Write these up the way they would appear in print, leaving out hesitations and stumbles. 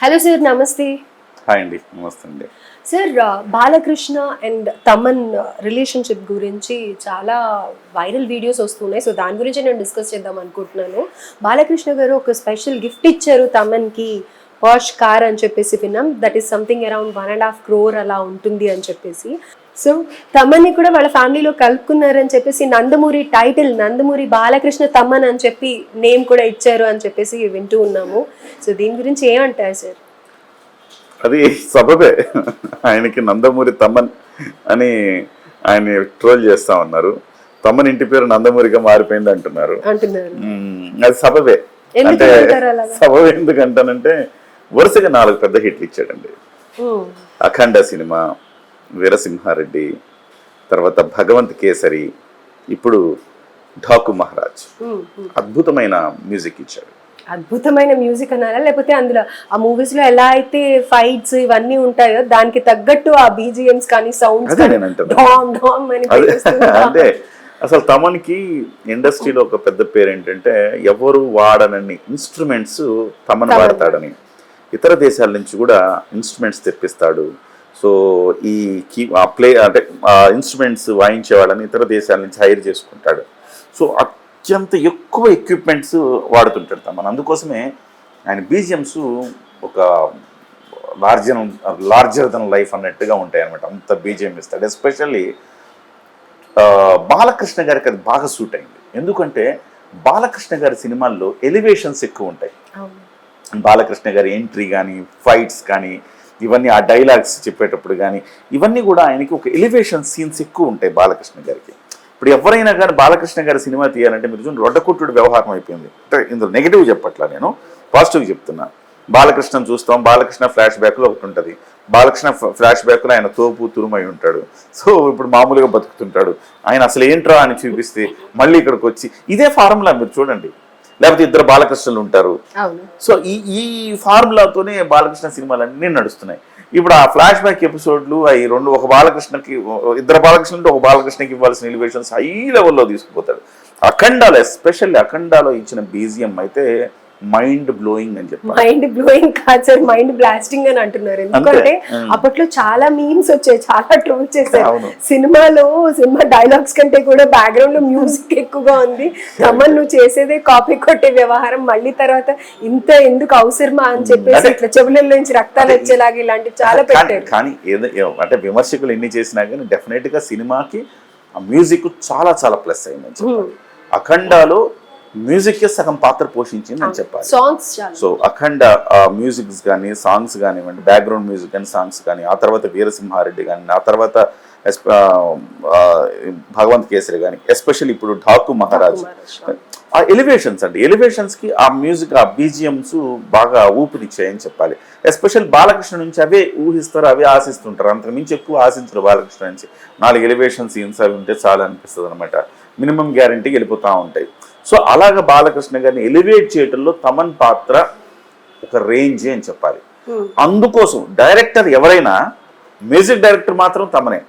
Hello sir, నమస్తే. Hi అండి, నమస్తే అండి. Sir, Balakrishna and Thaman relationship గురించి చాలా వైరల్ వీడియోస్ వస్తున్నాయి. సో దాని గురించి నేను డిస్కస్ చేద్దాం అనుకుంటున్నాను. బాలకృష్ణ గారు ఒక స్పెషల్ గిఫ్ట్ ఇచ్చారు తమన్కి, పాష్ కార్ అని చెప్పేసి విన్నాం. That is something around 1.5 crore అలా ఉంటుంది అని చెప్పేసి. సో తమన్ని కూడా వాళ్ళ ఫ్యామిలీలో కలుపుకున్నారని చెప్పేసి నందమూరి టైటిల్ నందమూరి బాలకృష్ణ తమన్ అని చెప్పి నేమ్ కూడా ఇచ్చారు అని చెప్పేసి వింటూ ఉన్నాము. సో దీని గురించి ఏమంటారు సార్? అది సబబే, ఆయనకి నందమూరి తమన్ అని ఆయన ట్రోల్ చేస్తా ఉన్నారు. తమన్ ఇంటి పేరు నందమూరిగా మారిపోయింది అంటున్నారు. అది సబబే. అంటే సబబే ఎందుకంటానంటే వరుసగా 4 పెద్ద హిట్లు ఇచ్చాడండి. అఖండ సినిమా, వీరసింహారెడ్డి, తర్వాత భగవంత్ కేసరి, ఇప్పుడు ఢాకు మహారాజ్. అద్భుతమైన మ్యూజిక్ ఇచ్చాడు. అద్భుతమైన మ్యూజిక్ అనాలా, లేకపోతే అందులో ఆ మూవీస్ లో ఎలా అయితే ఫైట్స్ ఇవన్నీ ఉంటాయో దానికి తగ్గట్టు ఆ బీజిఎంస్ కానీ సౌండ్స్ అంటే అసలు తమన్కి ఇండస్ట్రీలో ఒక పెద్ద పేరు ఏంటంటే ఎవరు వాడనన్ని ఇన్స్ట్రుమెంట్స్ తమన్ వాడతాడని. ఇతర దేశాల నుంచి కూడా ఇన్స్ట్రుమెంట్స్ తెప్పిస్తాడు. సో ఈ ప్లే అంటే ఇన్స్ట్రుమెంట్స్ వాయించే వాళ్ళని ఇతర దేశాల నుంచి హైర్ చేసుకుంటాడు. సో అత్యంత ఎక్కువ ఎక్విప్మెంట్స్ వాడుతుంటాడు తమన్. అందుకోసమే ఆయన బీజిఎమ్స్ ఒక లార్జర్ దెన్ లైఫ్ అన్నట్టుగా ఉంటాయి అనమాట. అంత బీజిఎం ఇస్తాడు. ఎస్పెషల్లీ బాలకృష్ణ గారికి అది బాగా సూట్ అయింది. ఎందుకంటే బాలకృష్ణ గారి సినిమాల్లో ఎలివేషన్స్ ఎక్కువ ఉంటాయి. బాలకృష్ణ గారి ఎంట్రీ కానీ, ఫైట్స్ కానీ, ఇవన్నీ ఆ డైలాగ్స్ చెప్పేటప్పుడు కానీ ఇవన్నీ కూడా ఆయనకి ఒక ఎలివేషన్ సీన్స్ ఎక్కువ ఉంటాయి బాలకృష్ణ గారికి. ఇప్పుడు ఎవరైనా కానీ బాలకృష్ణ గారి సినిమా తీయాలంటే మీరు చూడండి, రొడ్డకుట్టుడు వ్యవహారం అయిపోయింది. అంటే ఇందులో నెగిటివ్ చెప్పట్లా, నేను పాజిటివ్ చెప్తున్నా. బాలకృష్ణ చూస్తాం, బాలకృష్ణ ఫ్లాష్ బ్యాక్లో ఒకటి ఉంటుంది. బాలకృష్ణ ఫ్లాష్ బ్యాక్లో ఆయన తోపు తురుమై ఉంటాడు. సో ఇప్పుడు మామూలుగా బతుకుతుంటాడు. ఆయన అసలు ఏంట్రా అని చూపిస్తే మళ్ళీ ఇక్కడికి వచ్చి ఇదే ఫార్ములా మీరు చూడండి. లేకపోతే ఇద్దరు బాలకృష్ణలు ఉంటారు. సో ఈ ఫార్ములాతోనే బాలకృష్ణ సినిమాలన్నీ నడుస్తున్నాయి. ఇప్పుడు ఆ ఫ్లాష్ బ్యాక్ ఎపిసోడ్లు అవి రెండు, ఒక బాలకృష్ణకి ఇద్దరు బాలకృష్ణకి ఒక బాలకృష్ణకి ఇవ్వాల్సిన ఎలివేషన్స్ హై లెవెల్లో తీసుకుపోతాడు. అఖండాలో ఎస్పెషల్లీ అఖండాలో ఇచ్చిన బీజిఎం అయితే మైండ్ బ్లోయింగ్ అని చెప్పారు. మైండ్ బ్లోయింగ్ కాదు సార్, మైండ్ బ్లాస్టింగ్ అని అంటున్నారు. ఎందుకంటే అప్పట్లో చాలా మీమ్స్ వచ్చాయి, చాలా ట్రోల్ చేశారు. సినిమా డైలాగ్స్ కంటే కూడా బ్యాక్గ్రౌండ్ లో మ్యూజిక్ ఎక్కువగా ఉంది. తమన్ నువ్వు చేసేదే కాపీ కొట్టే వ్యవహారం, మళ్ళీ తర్వాత ఇంత ఎందుకు అవసరమా అని చెప్పేసి ఇట్లా చెవులలో నుంచి రక్తాలు వచ్చేలాగా ఇలాంటివి చాలా పెట్టారు. కానీ అంటే విమర్శకులు ఎన్ని చేసినా కానీ డెఫినెట్ గా సినిమాకి ఆ మ్యూజిక్ చాలా చాలా ప్లస్ అయిందని చెప్పాలి. అఖండాలో మ్యూజిక్ సగం పాత్ర పోషించింది అని చెప్పాలి. సో అఖండ మ్యూజిక్స్ కానీ, సాంగ్స్ కానివ్వండి, బ్యాక్గ్రౌండ్ మ్యూజిక్ కానీ, సాంగ్స్ కానీ, ఆ తర్వాత వీరసింహారెడ్డి కానీ, ఆ తర్వాత భగవంత్ కేసరి కానీ, ఎస్పెషల్లీ ఇప్పుడు ఢాకు మహారాజ్, ఆ ఎలివేషన్స్ అండి. ఎలివేషన్స్కి ఆ మ్యూజిక్, ఆ బీజిఎమ్స్ బాగా ఊపిరిచ్చాయని చెప్పాలి. ఎస్పెషల్ బాలకృష్ణ నుంచి అవే ఊహిస్తారు, అవే ఆశిస్తుంటారు. అంతకు మించి ఎక్కువ ఆశించరు బాలకృష్ణ నుంచి. 4 ఎలివేషన్ సీన్స్ అవి ఉంటే చాలా అనిపిస్తుంది అనమాట. మినిమం గ్యారంటీకి వెళ్ళిపోతూ ఉంటాయి. సో అలాగ బాలకృష్ణ గారిని ఎలివేట్ చేయటంలో తమన్ పాత్ర ఒక రేంజ్ అని చెప్పాలి. అందుకోసం డైరెక్టర్ ఎవరైనా, మ్యూజిక్ డైరెక్టర్ మాత్రం తమనే.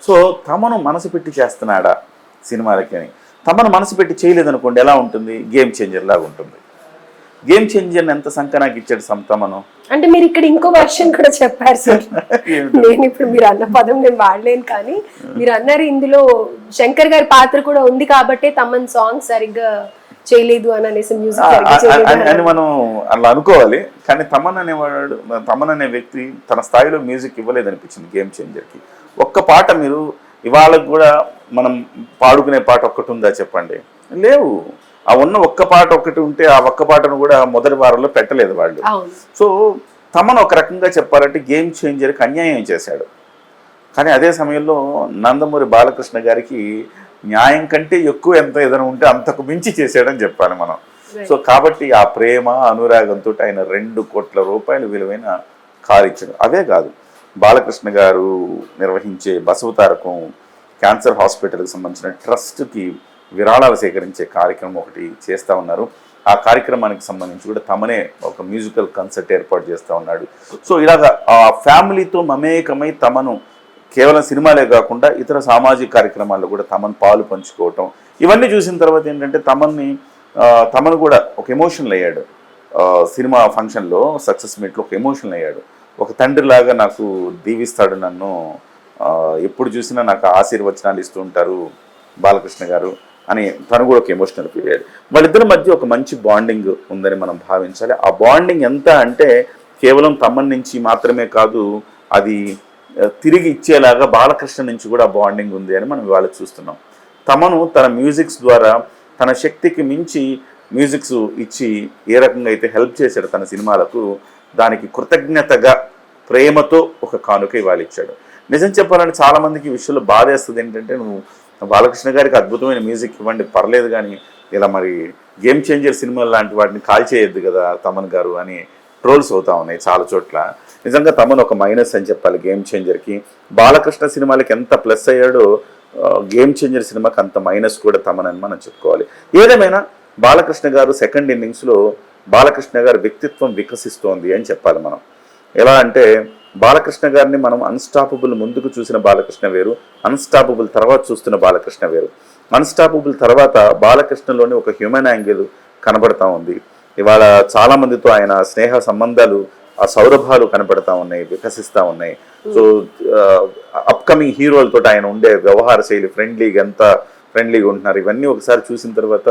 సో తమను మనసు పెట్టి చేస్తున్నాడా సినిమాలకి అని. తమను మనసు పెట్టి చేయలేదనుకోండి ఎలా ఉంటుంది? గేమ్ చేంజర్ లాగా ఉంటుంది. గేమ్ చేంజర్ ఎంత సంకనాకి ఇచ్చాడు తమను. అంటే మీరు ఇక్కడ ఇంకో వర్షన్ కూడా చెప్పారు సార్. నేను ఇప్పుడు మీరు అన్న పదం నేను వాడలేను, కానీ మీరు అన్నారు ఇందులో శంకర్ గారి పాత్ర కూడా ఉంది కాబట్టి తమన్ సాంగ్ సరిగ్గా చేయలేదు అని అనేసి, మ్యూజిక్ అని మనం అలా అనుకోవాలి. కానీ తమన్ అనే వ్యక్తి తన స్థాయిలో మ్యూజిక్ ఇవ్వలేదు అనిపించింది గేమ్ చేంజర్కి. ఒక్క పాట మీరు ఇవాళ కూడా మనం పాడుకునే పాట ఒక్కటి ఉందా చెప్పండి? లేవు. ఆ ఉన్న ఒక్క పాట ఒకటి ఉంటే ఆ ఒక్క పాటను కూడా మొదటి వారంలో పెట్టలేదు వాళ్ళు. సో తమను ఒక రకంగా చెప్పాలంటే గేమ్ చేంజర్కి అన్యాయం చేశాడు. కానీ అదే సమయంలో నందమూరి బాలకృష్ణ గారికి న్యాయం కంటే ఎక్కువ ఎంత ఏదైనా ఉంటే అంతకు మించి చేశాడని చెప్పాలి మనం. సో కాబట్టి ఆ ప్రేమ అనురాగంతో ఆయన 2 కోట్ల రూపాయలు విలువైన కారు ఇచ్చాడు. అవే కాదు, బాలకృష్ణ గారు నిర్వహించే బసవతారకం క్యాన్సర్ హాస్పిటల్కి సంబంధించిన ట్రస్ట్కి విరాళాలు సేకరించే కార్యక్రమం ఒకటి చేస్తూ ఉన్నారు. ఆ కార్యక్రమానికి సంబంధించి కూడా తమనే ఒక మ్యూజికల్ కన్సర్ట్ ఏర్పాటు చేస్తూ ఉన్నాడు. సో ఇలాగ ఆ ఫ్యామిలీతో మమేకమై తమను కేవలం సినిమాలే కాకుండా ఇతర సామాజిక కార్యక్రమాల్లో కూడా తమను పాలు పంచుకోవటం, ఇవన్నీ చూసిన తర్వాత ఏంటంటే తమను కూడా ఒక ఎమోషనల్ అయ్యాడు. సినిమా ఫంక్షన్లో సక్సెస్ మీట్లో ఒక ఎమోషనల్ అయ్యాడు. ఒక తండ్రిలాగా నాకు దీవిస్తాడు నన్ను, ఎప్పుడు చూసినా నాకు ఆశీర్వచనాలు ఇస్తూ ఉంటారు బాలకృష్ణ గారు అని తను కూడా ఒక ఎమోషనల్ ఫీల్ అయ్యాడు. వాళ్ళిద్దరి మధ్య ఒక మంచి బాండింగ్ ఉందని మనం భావించాలి. ఆ బాండింగ్ ఎంత అంటే కేవలం తమన్ నుంచి మాత్రమే కాదు, అది తిరిగి ఇచ్చేలాగా బాలకృష్ణ నుంచి కూడా బాండింగ్ ఉంది అని మనం ఇవాళ చూస్తున్నాం. తమను తన మ్యూజిక్స్ ద్వారా తన శక్తికి మించి మ్యూజిక్స్ ఇచ్చి ఏ రకంగా అయితే హెల్ప్ చేశాడు తన సినిమాలకు, దానికి కృతజ్ఞతగా ప్రేమతో ఒక కానుక ఇవాళ ఇచ్చాడు. నిజం చెప్పాలంటే చాలామందికి ఈ విషయంలో బాధేస్తుంది ఏంటంటే, నువ్వు బాలకృష్ణ గారికి అద్భుతమైన మ్యూజిక్ ఇవ్వండి పర్లేదు, కానీ ఇలా మరి గేమ్ చేంజర్ సినిమాలు లాంటి వాటిని కాల్ చేయొద్దు కదా తమన్ గారు అని ట్రోల్స్ అవుతా ఉన్నాయి చాలా చోట్ల. నిజంగా తమన్ ఒక మైనస్ అని చెప్పాలి గేమ్ చేంజర్కి. బాలకృష్ణ సినిమాలకి ఎంత ప్లస్ అయ్యాడో గేమ్ చేంజర్ సినిమాకి అంత మైనస్ కూడా తమన్ అని మనం చెప్పుకోవాలి. ఏదేమైనా బాలకృష్ణ గారు సెకండ్ ఇన్నింగ్స్లో బాలకృష్ణ గారి వ్యక్తిత్వం వికసిస్తోంది అని చెప్పాలి మనం. ఎలా అంటే బాలకృష్ణ గారిని మనం అన్స్టాపబుల్ ముందుకు చూసిన బాలకృష్ణ వేరు, అన్స్టాపబుల్ తర్వాత చూస్తున్న బాలకృష్ణ వేరు. అన్స్టాపబుల్ తర్వాత బాలకృష్ణలోని ఒక హ్యూమన్ యాంగిల్ కనబడతా ఉంది. ఇవాళ చాలామందితో ఆయన స్నేహ సంబంధాలు, ఆ సౌరభాలు కనపడతా ఉన్నాయి, వికసిస్తూ ఉన్నాయి. సో అప్కమింగ్ హీరోలతో ఆయన ఉండే వ్యవహార శైలి, ఫ్రెండ్లీగా ఎంత ఫ్రెండ్లీగా ఉంటున్నారు, ఇవన్నీ ఒకసారి చూసిన తర్వాత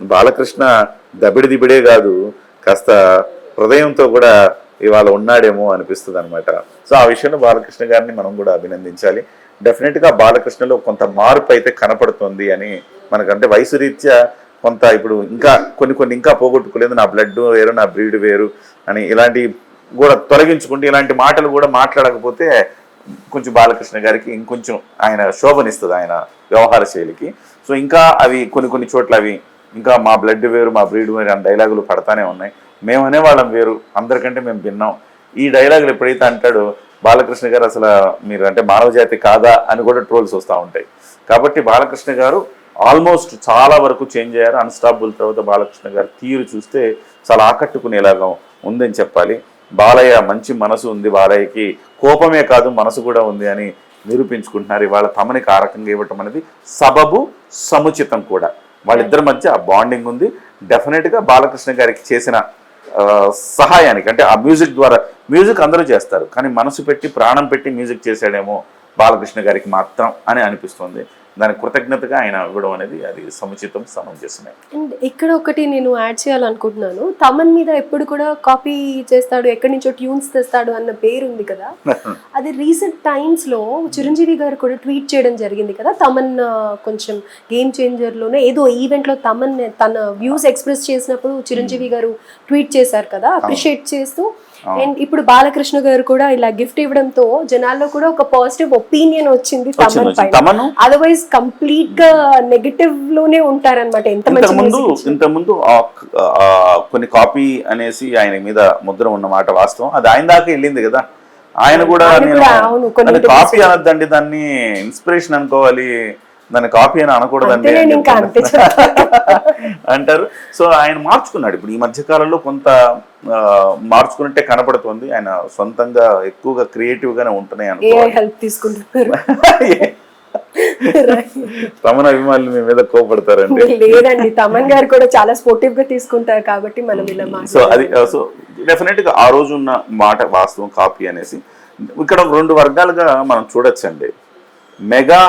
బాలకృష్ణ దబిడిదిబిడే కాదు, కాస్త హృదయంతో కూడా ఇవాళ ఉన్నాడేమో అనిపిస్తుంది అనమాట. సో ఆ విషయంలో బాలకృష్ణ గారిని మనం కూడా అభినందించాలి. డెఫినెట్గా బాలకృష్ణలో కొంత మార్పు అయితే కనపడుతుంది అని మనకంటే వయసు రీత్యా కొంత ఇప్పుడు ఇంకా కొన్ని ఇంకా పోగొట్టుకోలేదు, నా బ్లడ్ వేరు నా బ్రీడ్ వేరు అని ఇలాంటి కూడా తొలగించుకుంటే, ఇలాంటి మాటలు కూడా మాట్లాడకపోతే కొంచెం బాలకృష్ణ గారికి ఇంకొంచెం ఆయన శోభనిస్తుంది ఆయన వ్యవహార శైలికి. సో ఇంకా అవి కొన్ని చోట్ల అవి ఇంకా మా బ్లడ్ వేరు మా బ్రీడ్ వేరు అని డైలాగులు పడతానే ఉన్నాయి. మేము అనేవాళ్ళం వేరు, అందరికంటే మేము భిన్నాం. ఈ డైలాగులు ఎప్పుడైతే అంటాడో బాలకృష్ణ గారు అసలు మీరు అంటే మానవ జాతి కాదా అని కూడా ట్రోల్స్ వస్తూ ఉంటాయి. కాబట్టి బాలకృష్ణ గారు ఆల్మోస్ట్ చాలా వరకు చేంజ్ అయ్యారు. అన్స్టాపబుల్ తర్వాత బాలకృష్ణ గారు తీరు చూస్తే చాలా ఆకట్టుకునేలాగా ఉందని చెప్పాలి. బాలయ్య మంచి మనసు ఉంది, బాలయ్యకి కోపమే కాదు మనసు కూడా ఉంది అని నిరూపించుకుంటున్నారు. ఇవాళ తమనికి ఆ రకంగా ఇవ్వటం అనేది సబబు సముచితం కూడా. వాళ్ళిద్దరి మధ్య ఆ బాండింగ్ ఉంది. డెఫినెట్గా బాలకృష్ణ గారికి చేసిన సహాయానికి అంటే ఆ మ్యూజిక్ ద్వారా, మ్యూజిక్ అందరూ చేస్తారు కానీ మనసు పెట్టి ప్రాణం పెట్టి మ్యూజిక్ చేశాడేమో బాలకృష్ణ గారికి మాత్రం అని అనిపిస్తుంది. దానికి కృతజ్ఞతగా ఆయన ఇవ్వడం అనేది అది సముచితం, సమంజసమే. అండ్ ఇక్కడ ఒకటి నేను యాడ్ చేయాలనుకుంటున్నాను, తమన్ మీద ఎప్పుడు కూడా కాపీ చేస్తాడు, ఎక్కడి నుంచో ట్యూన్స్ తెస్తాడు అన్న పేరు ఉంది కదా. అది రీసెంట్ టైమ్స్ లో చిరంజీవి గారు కూడా ట్వీట్ చేయడం జరిగింది కదా. తమన్ కొంచెం గేమ్ చేంజర్ లోనే ఏదో ఈవెంట్ లో తమన్ తన వ్యూస్ ఎక్స్ప్రెస్ చేసినప్పుడు చిరంజీవి గారు ట్వీట్ చేశారు కదా, అప్రిషియేట్ చేస్తూ. అండ్ ఇప్పుడు బాలకృష్ణ గారు కూడా ఇలా గిఫ్ట్ ఇవ్వడంతో జనాల్లో కూడా ఒక పాజిటివ్ ఒపీనియన్ వచ్చింది తమన్ పైన. అదర్వైజ్ కంప్లీట్ గా నెగటివ్ లోనే ఉంటారన్నమాట. ఇంతకుముందు కొన్ని కాపీ అనేసి ఆయన మీద ముద్ర ఉన్నమాట వాస్తవం. అది ఆయన దాకా వెళ్ళింది కదా. ఆయన కూడా కాపీ అనద్దండి, దాన్ని ఇన్స్పిరేషన్ అనుకోవాలి, దాన్ని కాపీ అని అనకూడదండి అంటారు. సో ఆయన మార్చుకున్నాడు. ఇప్పుడు ఈ మధ్య కాలంలో కొంత మార్చుకున్నట్టే కనపడుతుంది. ఆయన సొంతంగా ఎక్కువగా క్రియేటివ్ గానే ఉంటున్నాయి అనుకుంటున్నారు. తమన్ అభిమానులు మీ మీద కోపడతారండి. లేదండి, తమన్ గారు కూడా చాలా స్పోర్టివ్ గా తీసుకుంటారు కాబట్టి మనం ఇలా. సో అది సో డెఫినెట్ గా ఆ రోజు ఉన్న మాట వాస్తవం, కాపీ అనేసి. ఇక్కడ రెండు వర్గాలుగా మనం చూడొచ్చండి. మెగా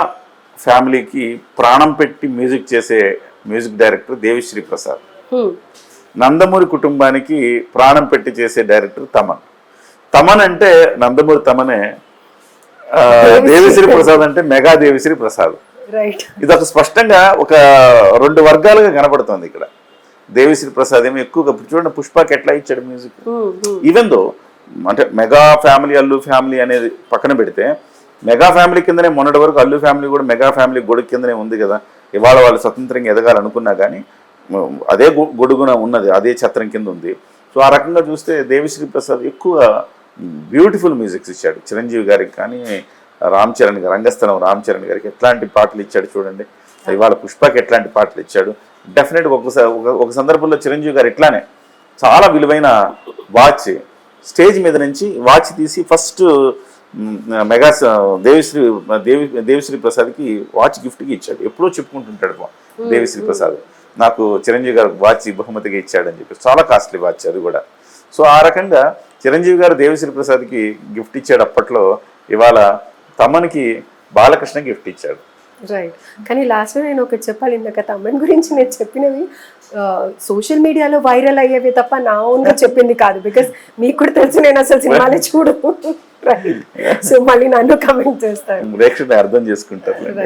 ఫ్యామిలీకి ప్రాణం పెట్టి మ్యూజిక్ చేసే మ్యూజిక్ డైరెక్టర్ దేవిశ్రీ ప్రసాద్, నందమూరి కుటుంబానికి ప్రాణం పెట్టి చేసే డైరెక్టర్ తమన్. తమన్ అంటే నందమూరి తమనే, దేవిశ్రీ ప్రసాద్ అంటే మెగా దేవిశ్రీ ప్రసాద్. ఇది ఒక స్పష్టంగా ఒక రెండు వర్గాలుగా కనపడుతుంది ఇక్కడ. దేవిశ్రీ ప్రసాద్ ఏమో ఎక్కువగా చూడండి పుష్పకి ఎట్లా ఇచ్చాడు మ్యూజిక్. ఈవెన్ దో అంటే మెగా ఫ్యామిలీ అల్లు ఫ్యామిలీ అనేది పక్కన పెడితే, మెగా ఫ్యామిలీ కిందనే మొన్నటి వరకు అల్లు ఫ్యామిలీ కూడా మెగా ఫ్యామిలీ గొడుగు కిందనే ఉంది కదా. ఇవాళ వాళ్ళు స్వతంత్రంగా ఎదగాలనుకున్నా కానీ అదే గొడుగున ఉన్నది, అదే ఛత్రం కింద ఉంది. సో ఆ రకంగా చూస్తే దేవిశ్రీ ప్రసాద్ ఎక్కువ బ్యూటిఫుల్ మ్యూజిక్స్ ఇచ్చాడు. చిరంజీవి గారికి కానీ రామ్ చరణ్ గారు, రంగస్థలం రామ్ చరణ్ గారికి ఎట్లాంటి పాటలు ఇచ్చాడు చూడండి. ఇవాళ పుష్పకి ఎట్లాంటి పాటలు ఇచ్చాడు. డెఫినెట్గా ఒక సందర్భంలో చిరంజీవి గారు ఇట్లానే చాలా విలువైన వాచ్ స్టేజ్ మీద నుంచి వాచ్ తీసి ఫస్ట్ మెగా దేవిశ్రీ ప్రసాద్కి వాచ్ గిఫ్ట్కి ఇచ్చాడు. ఎప్పుడో చెప్పుకుంటుంటాడు దేవిశ్రీ ప్రసాద్. నాకు చిరంజీవి గారు వాచ్ బహుమతిగా ఇచ్చాడని చెప్పి, చాలా కాస్ట్లీ వాచ్ అది కూడా. సో ఆ రకంగా చిరంజీవి గారు దేవిశ్రీ ప్రసాద్కి గిఫ్ట్ ఇచ్చాడు అప్పట్లో, ఇవాళ తమన్కి బాలకృష్ణ గిఫ్ట్ ఇచ్చాడు. రైట్. కానీ లాస్ట్లో నేను ఒకటి చెప్పాలి, ఇందాక తమన్ గురించి నేను చెప్పినవి సోషల్ మీడియాలో వైరల్ అయ్యేవి తప్ప నా ఓన్గా చెప్పింది కాదు. బికాస్ మీకు కూడా తెలుసు నేను అసలు సినిమాలే చూడు. రైట్. సో మళ్ళీ నన్ను కమెంట్ చేస్తాను. ప్రేక్షకులు అర్థం చేసుకుంటారు. రైట్.